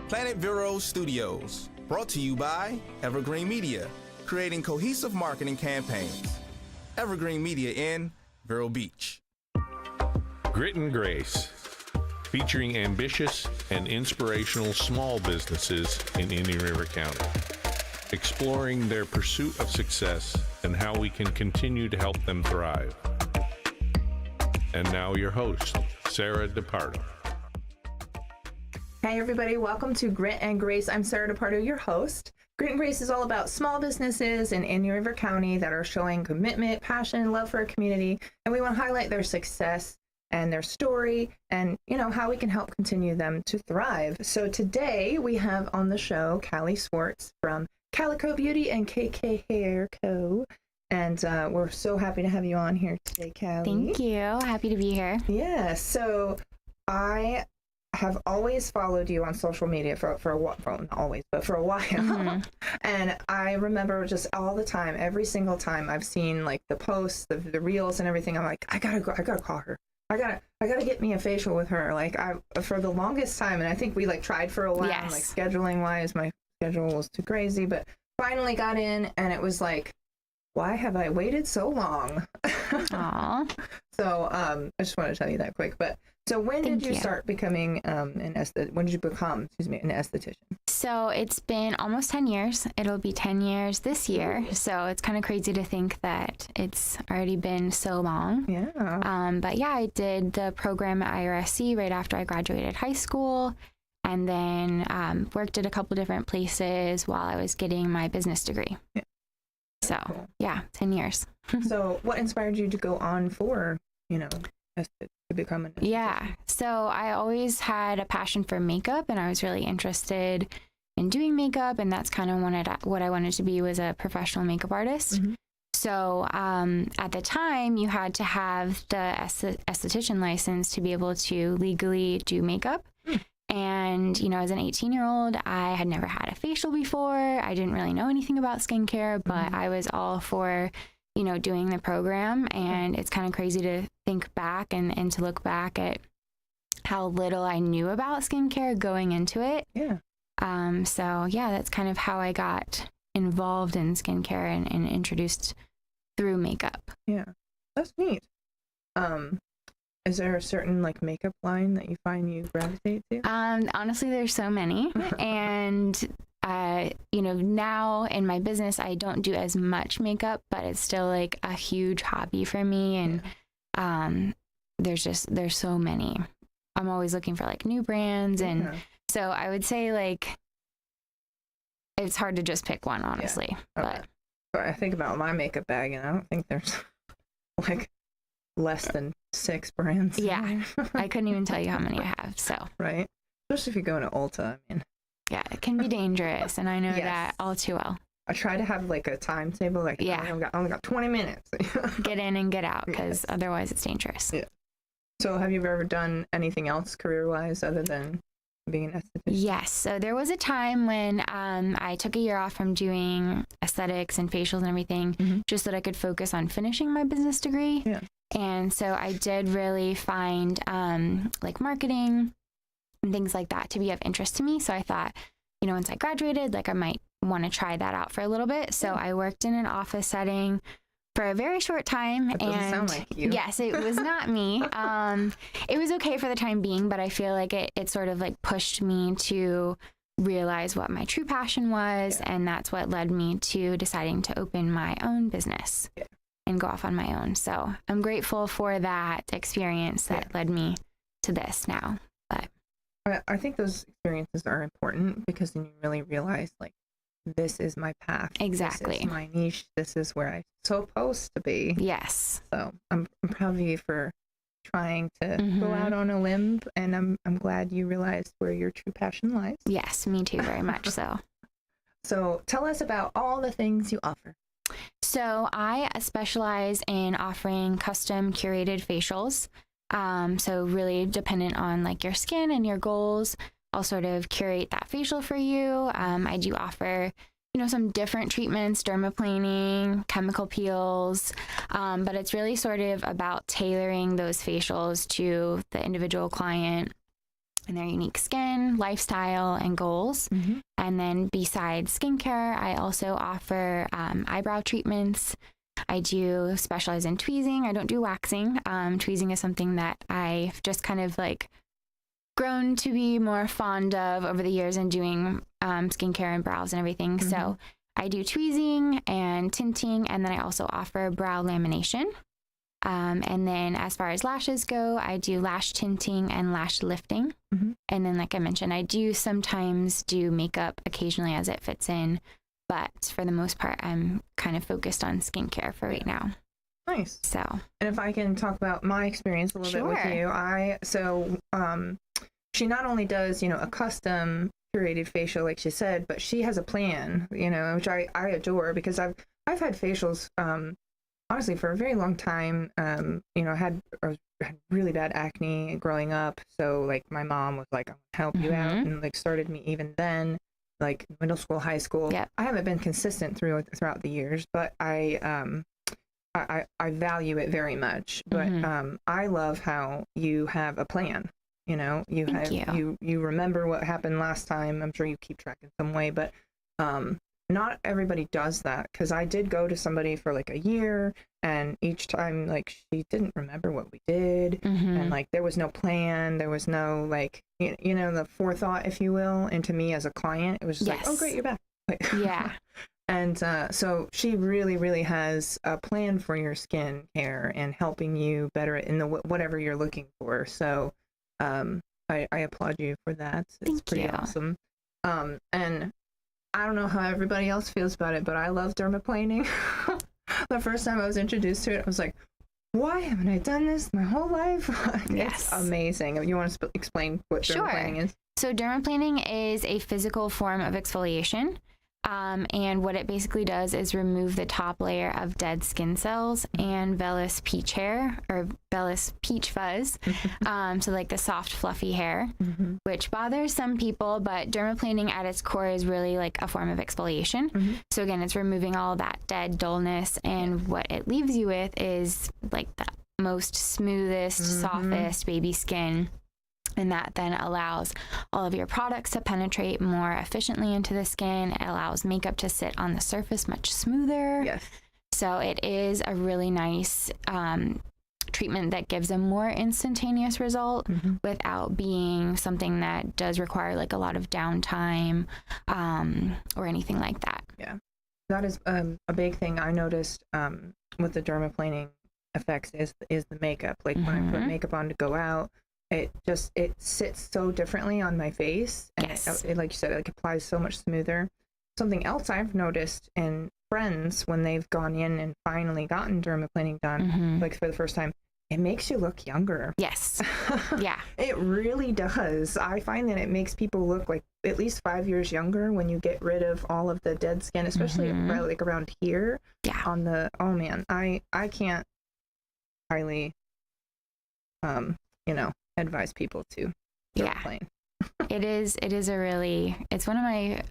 Planet Vero Studios, brought to you by Evergreen Media, creating cohesive marketing campaigns. Evergreen Media in Vero Beach. Grit and Grace, featuring ambitious and inspirational small businesses in Indian River County, exploring their pursuit of success and how we can continue to help them thrive. And now your host, Sarah DePardo. Hey everybody, welcome to Grit and Grace. I'm Sarah DePardo, your host. Grit and Grace is all about small businesses in Indian River County that are showing commitment, passion, love for a community, and we want to highlight their success and their story and, how we can help continue them to thrive. So today we have on the show Callie Swartz from Calico Beauty and KK Hair Co. And we're so happy to have you on here today, Callie. Thank you. Happy to be here. Yeah, so I have always followed you on social media for a while, well, not always, but for a while. Mm-hmm. And I remember just all the time, every single time I've seen like the posts, the reels and everything, I'm like, I gotta call her. I gotta get me a facial with her. Like for the longest time, and I think we like tried for a while, yes. Like scheduling wise, my schedule was too crazy, but finally got in and it was like, why have I waited so long? Aww. So I just want to tell you that quick. But so when did you start becoming an esthetician? So it's been almost 10 years. It'll be 10 years this year. So it's kind of crazy to think that it's already been so long. Yeah. But yeah, I did the program at IRSC right after I graduated high school, and then worked at a couple different places while I was getting my business degree. Yeah. So, yeah, 10 years. So what inspired you to go on for, to become an esthetician? Yeah. So I always had a passion for makeup, and I was really interested in doing makeup, and that's kind of what I wanted to be, was a professional makeup artist. Mm-hmm. So at the time, you had to have the esthetician license to be able to legally do makeup. And, as an 18-year-old, I had never had a facial before. I didn't really know anything about skincare, but I was all for, doing the program. And it's kind of crazy to think back and to look back at how little I knew about skincare going into it. Yeah. So, yeah, that's kind of how I got involved in skincare and introduced through makeup. Yeah, that's neat. Is there a certain makeup line that you find you gravitate to? Honestly, there's so many. And, now in my business, I don't do as much makeup, but it's still like a huge hobby for me. And there's so many. I'm always looking for new brands. And so I would say it's hard to just pick one, honestly. Yeah. Okay. But I think about my makeup bag and I don't think there's less than 6 brands. Yeah, I couldn't even tell you how many I have. So right, especially if you go into Ulta. Yeah, it can be dangerous, and I know that all too well. I try to have a timetable. I only got 20 minutes. Get in and get out, because otherwise it's dangerous. Yeah. So, have you ever done anything else career-wise other than being an esthetician? Yes. So there was a time when I took a year off from doing aesthetics and facials and everything, just so that I could focus on finishing my business degree. Yeah. And so I did really find marketing and things like that to be of interest to me. So I thought, once I graduated, I might want to try that out for a little bit. So I worked in an office setting for a very short time. That doesn't sound like you. Yes, it was not me. It was okay for the time being, but I feel like it sort of pushed me to realize what my true passion was. Yeah. And that's what led me to deciding to open my own business. Yeah. And go off on my own. So I'm grateful for that experience that led me to this now. But I think those experiences are important, because then you really realize this is my path. Exactly. This is my niche. This is where I'm supposed to be. Yes. So I'm proud of you for trying to go out on a limb, and I'm glad you realized where your true passion lies. Yes, me too, very much so. So tell us about all the things you offer. So I specialize in offering custom curated facials. So really dependent on your skin and your goals. I'll sort of curate that facial for you. I do offer, some different treatments, dermaplaning, chemical peels, but it's really sort of about tailoring those facials to the individual client and their unique skin, lifestyle, and goals. And then besides skincare, I also offer eyebrow treatments. I do specialize in tweezing. I don't do waxing. Tweezing is something that I've just kind of like grown to be more fond of over the years and doing skincare and brows and everything. So I do tweezing and tinting, and then I also offer brow lamination. And then as far as lashes go, I do lash tinting and lash lifting. And then, like I mentioned, I do sometimes do makeup occasionally as it fits in. But for the most part, I'm kind of focused on skincare for right now. Nice. So, and if I can talk about my experience a little bit with you, she not only does, a custom curated facial, like she said, but she has a plan, which I adore, because I've had facials, honestly, for a very long time. I had really bad acne growing up. So like my mom was like, I'll help you out, and like started me even then, like middle school, high school. I haven't been consistent throughout the years, but I value it very much. But I love how you have a plan. You remember what happened last time. I'm sure you keep track in some way, but not everybody does that, because I did go to somebody for like a year, and each time like she didn't remember what we did, and like there was no plan, there was no like the forethought, if you will, into me as a client. It was just like, oh great, you're back. And so she really has a plan for your skin care and helping you better in the whatever you're looking for. So I applaud you for that. It's pretty awesome. And I don't know how everybody else feels about it, but I love dermaplaning. The first time I was introduced to it, I was like, why haven't I done this my whole life? It's amazing. You want to explain what dermaplaning is? So dermaplaning is a physical form of exfoliation. And what it basically does is remove the top layer of dead skin cells and vellus peach hair, or vellus peach fuzz. So like the soft, fluffy hair, which bothers some people, but dermaplaning at its core is really like a form of exfoliation. So again, it's removing all that dead dullness, and what it leaves you with is like the most smoothest, softest baby skin. And that then allows all of your products to penetrate more efficiently into the skin. It allows makeup to sit on the surface much smoother. So it is a really nice treatment that gives a more instantaneous result without being something that does require like a lot of downtime or anything like that. That is a big thing I noticed with the dermaplaning effects is the makeup. Like when I put makeup on to go out, it sits so differently on my face, and it, like you said, it applies so much smoother. Something else I've noticed in friends when they've gone in and finally gotten dermaplaning done, like for the first time, it makes you look younger. It really does. I find that it makes people look like at least 5 years younger when you get rid of all of the dead skin, especially like around here on the, oh man, I can't highly advise people to dermaplane. It's one of my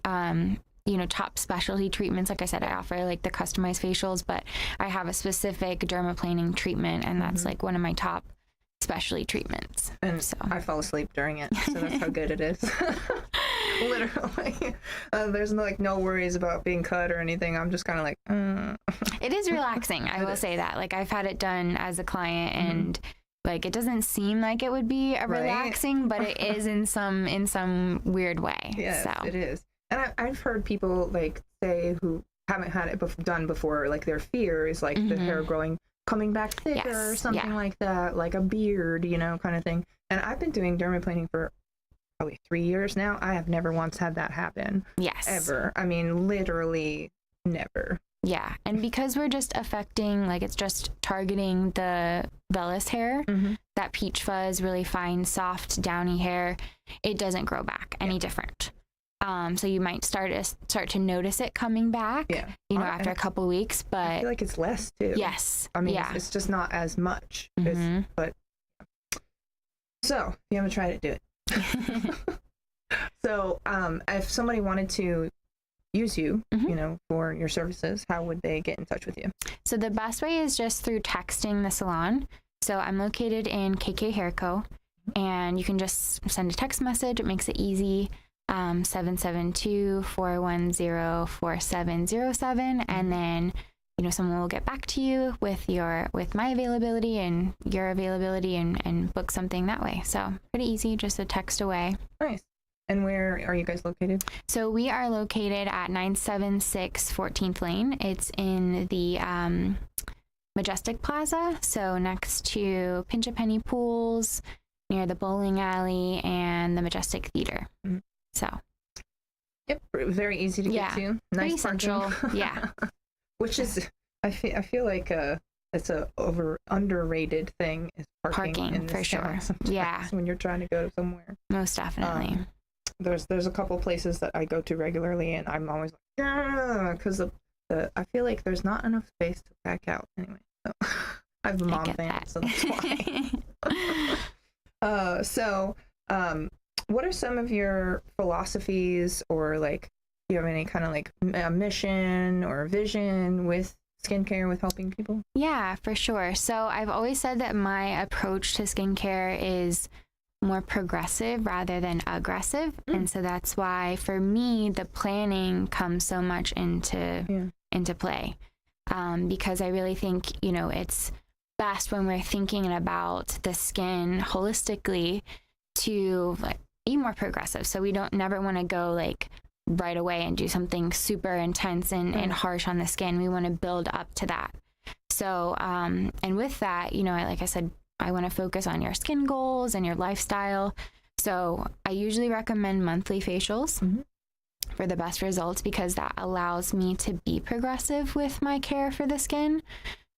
top specialty treatments. Like I said, I offer like the customized facials, but I have a specific dermaplaning treatment, and that's like one of my top specialty treatments. And so I fall asleep during it, so that's how good it is. Literally. There's no worries about being cut or anything. I'm just kind of like It is relaxing. I will say that. Like I've had it done as a client, and like it doesn't seem like it would be relaxing, but it is in some weird way. Yes, so. It is. And I've heard people like say who haven't had it done before, like their fear is like the hair coming back thicker or something like that, like a beard, kind of thing. And I've been doing dermaplaning for probably 3 years now. I have never once had that happen. Ever. I mean, literally never. And because we're just affecting, like it's just targeting the vellus hair, that peach fuzz, really fine, soft, downy hair, it doesn't grow back any different. So you might start to notice it coming back, after a couple of weeks, but I feel like it's less too. I mean, it's just not as much. But so if you haven't tried it, do it. So if somebody wanted to use you, for your services, how would they get in touch with you? So the best way is just through texting the salon. So I'm located in KK Hair Co. And you can just send a text message. It makes it easy. 772-410-4707. And then, someone will get back to you with my availability and your availability and book something that way. So pretty easy, just a text away. Nice. And where are you guys located? So we are located at 976 14th Lane. It's in the Majestic Plaza, so next to Pinch a Penny Pools, near the bowling alley and the Majestic Theater. Mm-hmm. So. Yep, very easy to get to. Nice central. Yeah. Which is, I feel like it's a underrated thing is parking in this for sure. Yeah. When you're trying to go somewhere. Most definitely. There's a couple places that I go to regularly, and I'm always like, because I feel like there's not enough space to pack out anyway. So I have a mom van, so that's why. What are some of your philosophies, or like, do you have any kind of like a mission or vision with skincare, with helping people? Yeah, for sure. So I've always said that my approach to skincare is more progressive rather than aggressive. And so that's why for me, the planning comes so much into play. Because I really think, it's best when we're thinking about the skin holistically to like be more progressive. So we don't never want to go like right away and do something super intense and harsh on the skin. We want to build up to that. So, and with that, like I said, I want to focus on your skin goals and your lifestyle. So I usually recommend monthly facials for the best results, because that allows me to be progressive with my care for the skin.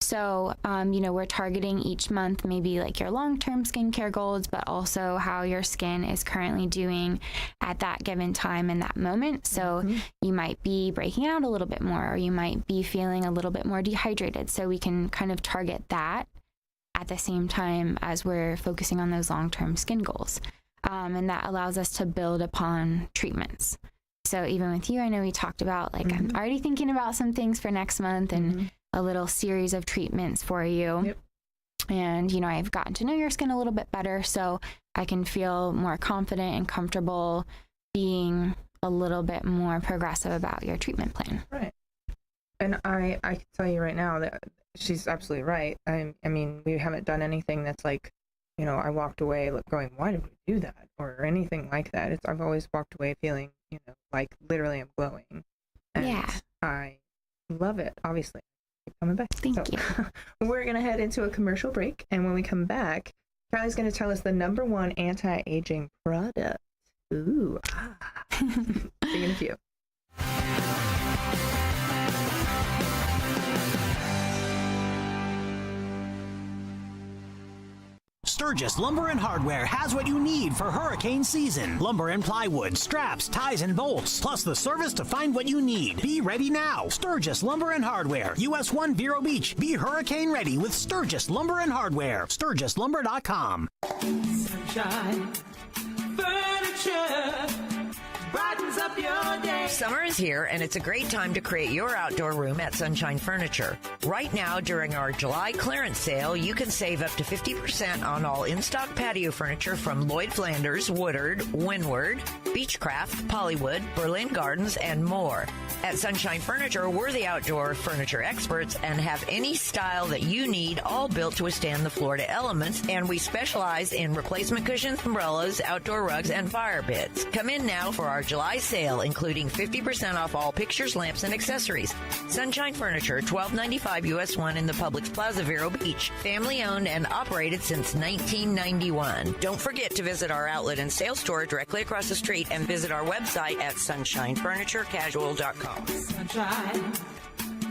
So, we're targeting each month, maybe like your long-term skincare goals, but also how your skin is currently doing at that given time in that moment. So you might be breaking out a little bit more, or you might be feeling a little bit more dehydrated. So we can kind of target that at the same time as we're focusing on those long-term skin goals. And that allows us to build upon treatments. So even with you, I know we talked about like, I'm already thinking about some things for next month and a little series of treatments for you. Yep. And, I've gotten to know your skin a little bit better, so I can feel more confident and comfortable being a little bit more progressive about your treatment plan. Right. And I can tell you right now that she's absolutely right. I mean, we haven't done anything that's like, I walked away going, why did we do that? Or anything like that. I've always walked away feeling, like literally I'm glowing. And I love it, obviously. Keep coming back. Thank you. We're going to head into a commercial break. And when we come back, Kylie's going to tell us the #1 anti-aging product. Ooh. See you in a few. Sturgis Lumber and Hardware has what you need for hurricane season. Lumber and plywood, straps, ties, and bolts, plus the service to find what you need. Be ready now. Sturgis Lumber and Hardware, US 1 Vero Beach. Be hurricane ready with Sturgis Lumber and Hardware. SturgisLumber.com. Sunshine Furniture brightens up your day. Summer is here, and it's a great time to create your outdoor room at Sunshine Furniture. Right now, during our July clearance sale, you can save up to 50% on all in-stock patio furniture from Lloyd Flanders, Woodard, Windward, Beechcraft, Pollywood, Berlin Gardens, and more. At Sunshine Furniture, we're the outdoor furniture experts and have any style that you need, all built to withstand the Florida elements, and we specialize in replacement cushions, umbrellas, outdoor rugs, and fire pits. Come in now for our July sale, including 50% off all pictures, lamps, and accessories. Sunshine Furniture, 1295 US 1 in the Publix Plaza, Vero Beach. Family owned and operated since 1991. Don't forget to visit our outlet and sales store directly across the street and visit our website at sunshinefurniturecasual.com. Sunshine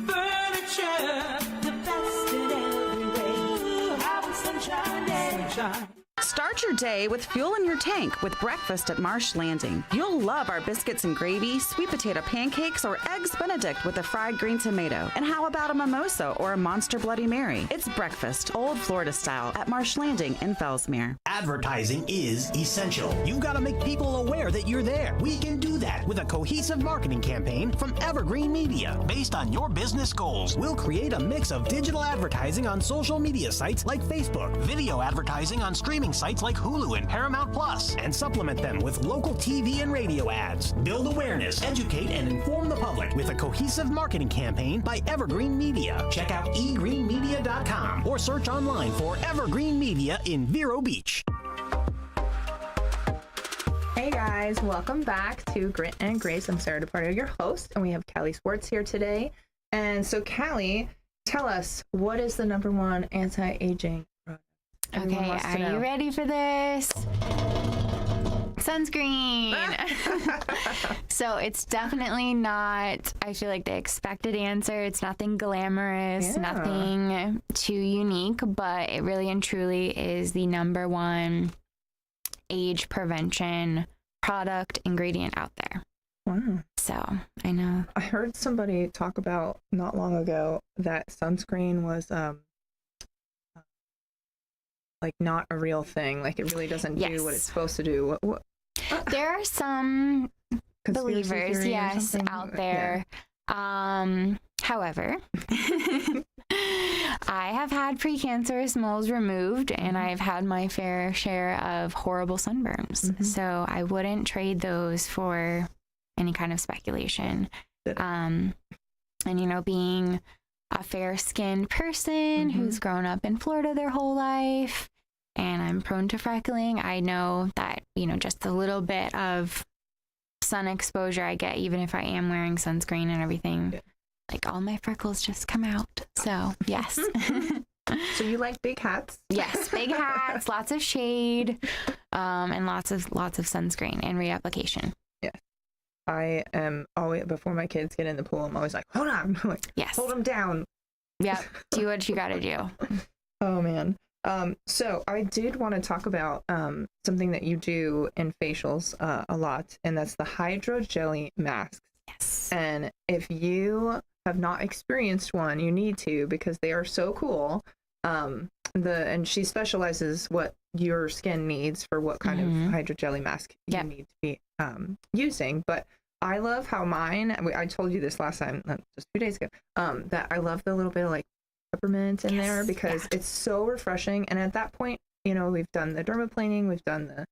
Furniture, the best in every way. Have a sunshine day. Sunshine. Start your day with fuel in your tank with breakfast at Marsh Landing. You'll love our biscuits and gravy, sweet potato pancakes, or eggs Benedict with a fried green tomato. And how about a mimosa or a Monster Bloody Mary? It's breakfast, old Florida style, at Marsh Landing in Fellsmere. Advertising is essential. You've got to make people aware that you're there. We can do that with a cohesive marketing campaign from Evergreen Media. Based on your business goals, we'll create a mix of digital advertising on social media sites like Facebook, video advertising on streaming streaming sites like Hulu and Paramount Plus, and supplement them with local TV and radio ads. Build awareness, educate, and inform the public with a cohesive marketing campaign by Evergreen Media. Check out egreenmedia.com or search online for Evergreen Media in Vero Beach. Hey guys, welcome back to Grit and Grace. I'm Sarah DePardo, your host, and we have Callie Swartz here today. And so, Callie, tell us, what is the #1 anti-aging product? Everyone Okay, wants to are know. you ready for this? Sunscreen. So it's definitely not, I feel like, the expected answer. It's nothing glamorous, Yeah. nothing too unique, but it really and truly is the #1 age prevention product ingredient out there. Wow. So I know. I heard somebody talk about not long ago that sunscreen was like not a real thing. Like it really doesn't do what it's supposed to do. What There are some conspiracy believers, theory or yes, something? out there. However, I have had precancerous moles removed, and I've had my fair share of horrible sunburns. So I wouldn't trade those for any kind of speculation. And you know, being a fair-skinned person who's grown up in Florida their whole life, and I'm prone to freckling, I know that, you know, just a little bit of sun exposure I get, even if I am wearing sunscreen and everything, like all my freckles just come out. So yes. So you like big hats? Yes, big hats, lots of shade, and lots of sunscreen and reapplication. Yes. I am always, before my kids get in the pool, I'm always like, hold on. I'm like, Yes. hold them down. Yep. Do what you gotta do. Oh man. So I did want to talk about something that you do in facials a lot, and that's the Hydro Jelly masks. Yes. And if you have not experienced one, you need to, because they are so cool. And she specializes what your skin needs for what kind of Hydro Jelly mask you need to be using. But I love how mine, I told you this last time, just 2 days ago, that I love the little bit of like peppermint in there, because it's so refreshing. And at that point, you know, we've done the dermaplaning, we've done the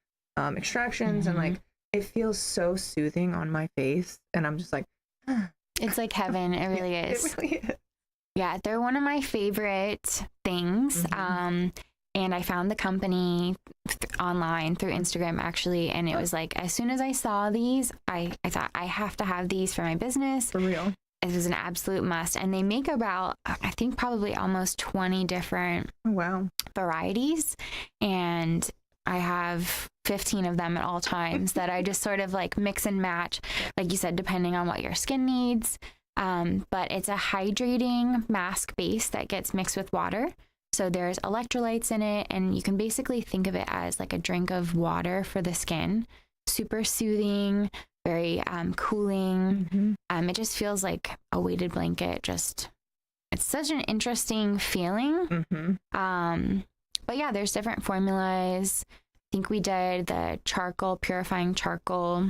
extractions, and like it feels so soothing on my face, and I'm just like, It's like heaven. It really is. It really is. Yeah, they're one of my favorite things. And I found the company online through Instagram, actually. And it was like, as soon as I saw these, I thought, I have to have these for my business. For real. It was an absolute must. And they make about, I think, probably almost 20 different varieties. And I have 15 of them at all times that I just sort of like mix and match, like you said, depending on what your skin needs. But it's a hydrating mask base that gets mixed with water. So there's electrolytes in it, and you can basically think of it as like a drink of water for the skin. Super soothing, very cooling. It just feels like a weighted blanket. It's such an interesting feeling. But yeah, there's different formulas. I think we did the purifying charcoal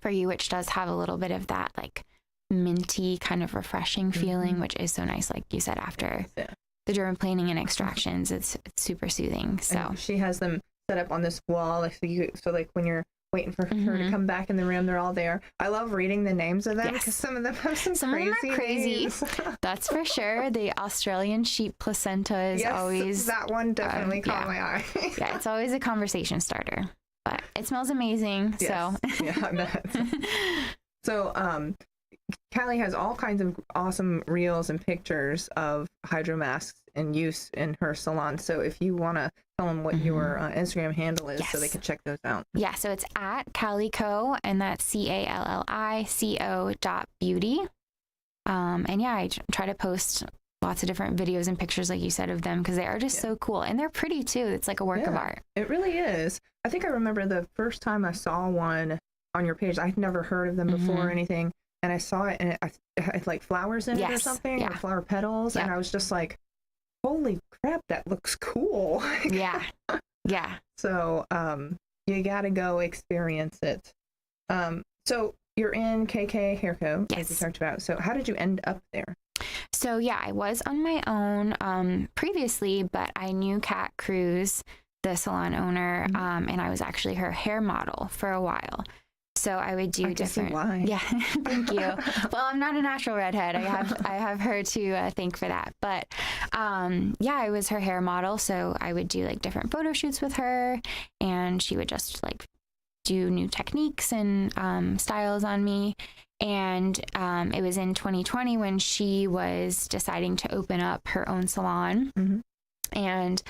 for you, which does have a little bit of that like minty kind of refreshing feeling, which is so nice. Like you said, after the dermaplaning and extractions, it's super soothing. So and she has them set up on this wall, like so like when you're waiting for her to come back in the room, they're all there. I love reading the names of them, because some of them have some of them are crazy. names. That's for sure. The Australian sheep placenta is always that one definitely caught my eye. Yeah, it's always a conversation starter, but it smells amazing. Yes. So yeah, I bet. So Callie has all kinds of awesome reels and pictures of hydro masks in use in her salon. So if you want to tell them what your Instagram handle is, so they can check those out. Yeah, so it's at Callico, and that's CALLICO.beauty. And yeah, I try to post lots of different videos and pictures, like you said, of them, because they are just so cool, and they're pretty too. It's like a work of art. It really is. I think I remember the first time I saw one on your page. I'd never heard of them before or anything, and I saw it, and it had like flowers in it or something, or flower petals, and I was just like, holy crap, that looks cool. Yeah. So you gotta go experience it. So you're in KK Hairco, as we talked about. So how did you end up there? So yeah, I was on my own previously, but I knew Kat Cruz the salon owner, and I was actually her hair model for a while. So I would do different. Why? Yeah, thank you. Well, I'm not a natural redhead. I have her to thank for that. But yeah, I was her hair model, so I would do like different photo shoots with her, and she would just like do new techniques and styles on me. And it was in 2020 when she was deciding to open up her own salon. And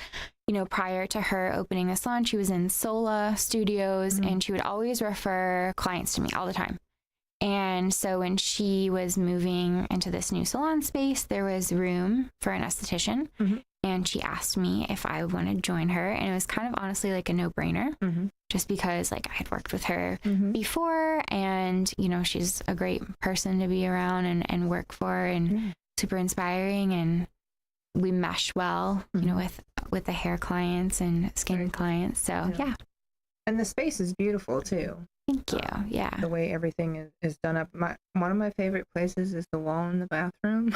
you know, prior to her opening the salon, she was in Sola Studios, and she would always refer clients to me all the time. And so when she was moving into this new salon space, there was room for an esthetician. And she asked me if I wanted to join her. And it was kind of honestly like a no-brainer, just because like I had worked with her before, and, you know, she's a great person to be around and work for, and super inspiring. And we mesh well, you know, with the hair clients and skin clients. So yeah. And the space is beautiful too. Thank you. Yeah. The way everything is done up. One of my favorite places is the wall in the bathroom.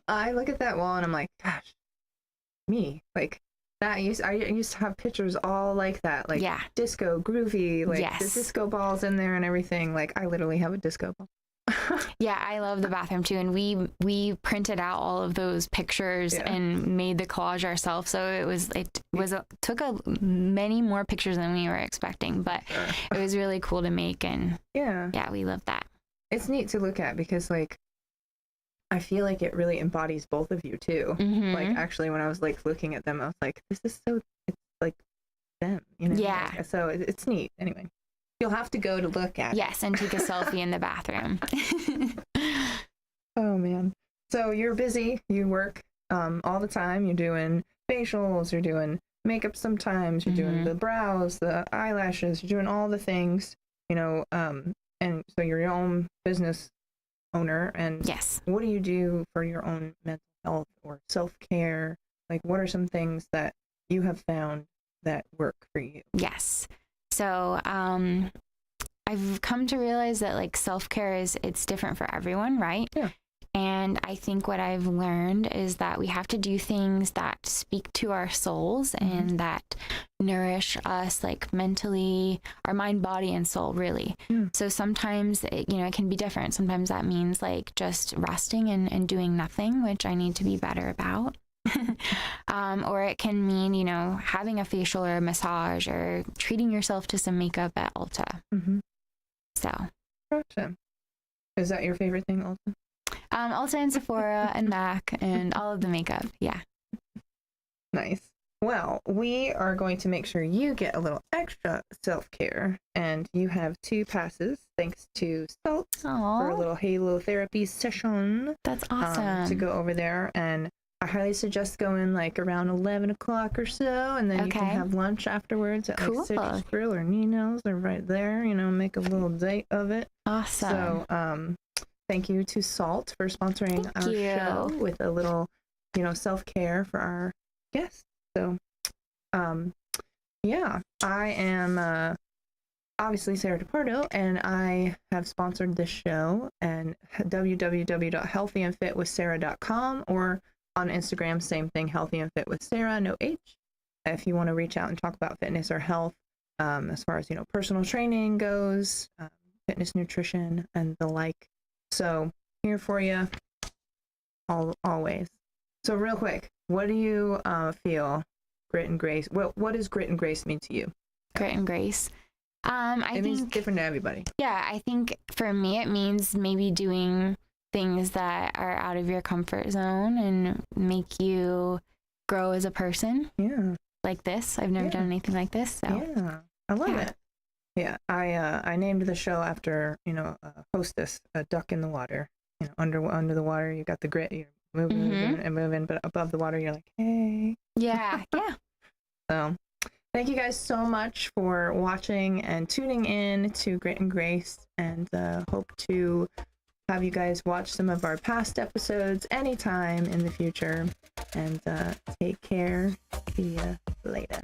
I look at that wall and I'm like, gosh, me. Like that I used to have pictures all like that. Like disco, groovy, like the disco balls in there and everything. Like I literally have a disco ball. Yeah, I love the bathroom too, and we printed out all of those pictures and made the collage ourselves. So it took many more pictures than we were expecting, but it was really cool to make, and yeah, we love that. It's neat to look at because like I feel like it really embodies both of you too. Like actually, when I was like looking at them, I was like, this is so it's like them, you know? Yeah. So it's neat. Anyway. You'll have to go to look at it. And take a selfie in the bathroom. Oh, man. So you're busy. You work all the time. You're doing facials. You're doing makeup sometimes. You're doing the brows, the eyelashes. You're doing all the things, you know, and so you're your own business owner. And what do you do for your own mental health or self-care? Like, what are some things that you have found that work for you? Yes. So I've come to realize that like self-care it's different for everyone, right? Yeah. And I think what I've learned is that we have to do things that speak to our souls and that nourish us like mentally, our mind, body, and soul, really. So sometimes it can be different. Sometimes that means like just resting and doing nothing, which I need to be better about. Or it can mean, you know, having a facial or a massage or treating yourself to some makeup at Ulta. So. Gotcha. Is that your favorite thing, Ulta? Ulta and Sephora and MAC and all of the makeup. Yeah. Nice. Well, we are going to make sure you get a little extra self-care, and you have 2 passes thanks to Salt for a little Halo therapy session. That's awesome. To go over there, and I highly suggest going like around 11 o'clock or so, and then you can have lunch afterwards at like Citrus Grill or Nino's or right there, you know, make a little date of it. Awesome. So, thank you to Salt for sponsoring our show with a little, you know, self-care for our guests. So, yeah, I am obviously Sarah DePardo, and I have sponsored this show, and www.healthyandfitwithsarah.com, or on Instagram, same thing, Healthy and Fit with Sarah, no H. If you want to reach out and talk about fitness or health, as far as, you know, personal training goes, fitness, nutrition, and the like. So here for you, always. So real quick, what do you feel grit and grace? What does grit and grace mean to you? Grit and grace. I think means different to everybody. Yeah, I think for me it means maybe doing things that are out of your comfort zone and make you grow as a person. Yeah. Like this. I've never done anything like this. So. Yeah. I love it. Yeah. I named the show after, you know, Hostess, a duck in the water. You know, under the water, you got the grit, you're moving, but above the water, you're like, hey. Yeah. Yeah. So thank you guys so much for watching and tuning in to Grit and Grace, and hope to have you guys watch some of our past episodes anytime in the future. And take care. See ya later.